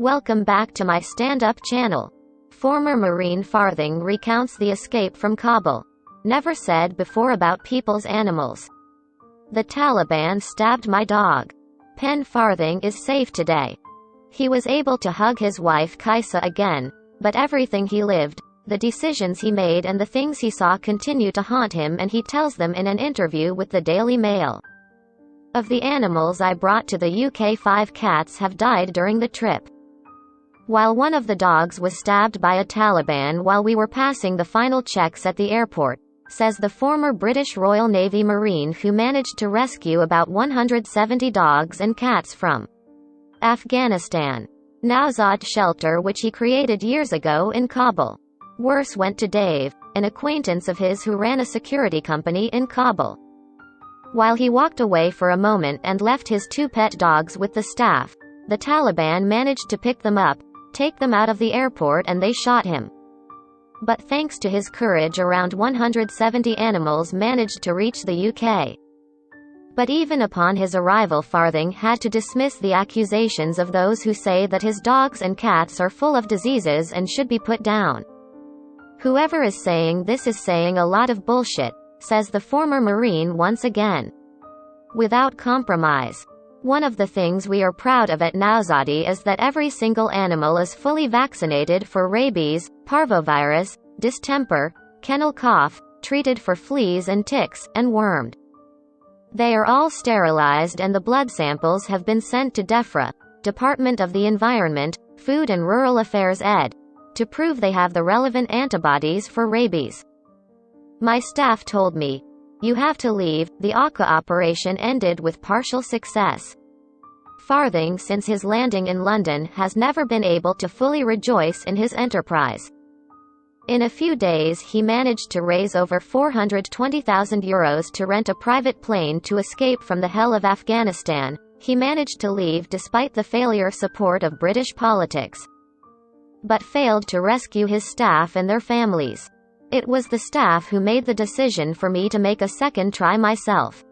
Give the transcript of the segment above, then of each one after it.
Welcome back to my stand-up channel. Former Marine Farthing recounts the escape from Kabul. Never said before about people's animals. The Taliban stabbed my dog. Pen Farthing is safe today. He was able to hug his wife Kaisa again, but everything he lived, the decisions he made and the things he saw continue to haunt him, and he tells them in an interview with the Daily Mail. Of the animals I brought to the UK, 5 cats have died during the trip. While one of the dogs was stabbed by a Taliban while we were passing the final checks at the airport, says the former British Royal Navy Marine who managed to rescue about 170 dogs and cats from Afghanistan. Nowzad shelter which he created years ago in Kabul. Worse went to Dave, an acquaintance of his who ran a security company in Kabul. While he walked away for a moment and left his 2 pet dogs with the staff, the Taliban managed to pick them up, take them out of the airport, and they shot him. But thanks to his courage, around 170 animals managed to reach the UK. But even upon his arrival, Farthing had to dismiss the accusations of those who say that his dogs and cats are full of diseases and should be put down. Whoever is saying this is saying a lot of bullshit, says the former Marine once again. Without compromise. One of the things we are proud of at Nowzadi is that every single animal is fully vaccinated for rabies, parvovirus, distemper, kennel cough, treated for fleas and ticks, and wormed. They are all sterilized and the blood samples have been sent to DEFRA, Department of the Environment, Food and Rural Affairs Ed, to prove they have the relevant antibodies for rabies. My staff told me, "You have to leave." The Akka operation ended with partial success. Farthing, since his landing in London, has never been able to fully rejoice in his enterprise. In a few days he managed to raise over €420,000 to rent a private plane to escape from the hell of Afghanistan. He managed to leave despite the failure support of British politics, but failed to rescue his staff and their families. It was the staff who made the decision for me to make a second try myself.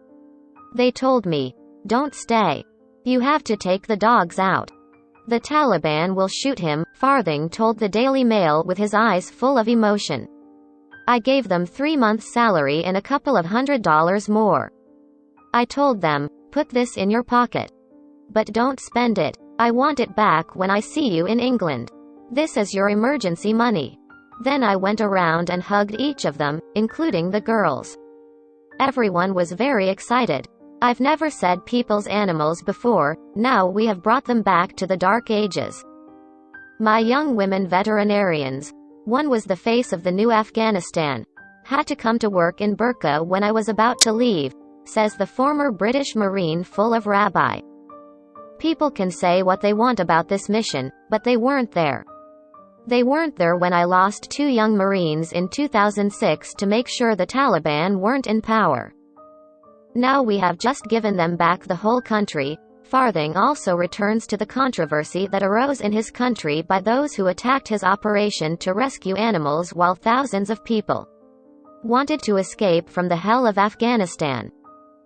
They told me, "Don't stay. You have to take the dogs out. The Taliban will shoot him," Farthing told the Daily Mail with his eyes full of emotion. "I gave them 3 months' salary and a couple of $100 more. I told them, put this in your pocket. But don't spend it. I want it back when I see you in England. This is your emergency money." Then I went around and hugged each of them, including the girls. Everyone was very excited. I've never said people's animals before, now we have brought them back to the dark ages. My young women veterinarians. One was the face of the new Afghanistan. Had to come to work in burqa when I was about to leave, says the former British Marine full of rabbi. People can say what they want about this mission, but they weren't there. They weren't there when I lost 2 young Marines in 2006 to make sure the Taliban weren't in power. Now we have just given them back the whole country. Farthing also returns to the controversy that arose in his country by those who attacked his operation to rescue animals while thousands of people wanted to escape from the hell of Afghanistan.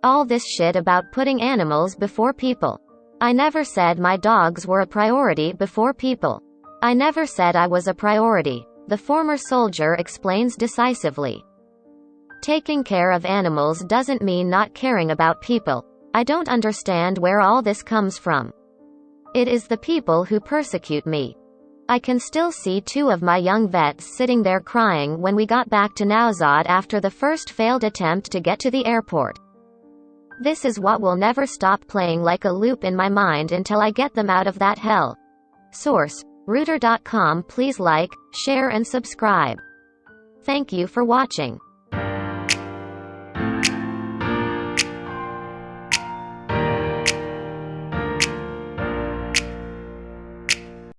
All this shit about putting animals before people. I never said my dogs were a priority before people. I never said I was a priority, the former soldier explains decisively. Taking care of animals doesn't mean not caring about people. I don't understand where all this comes from. It is the people who persecute me. I can still see 2 of my young vets sitting there crying when we got back to Nowzad after the first failed attempt to get to the airport. This is what will never stop playing like a loop in my mind until I get them out of that hell. Source: Reuters.com. Please like, share and subscribe. Thank you for watching.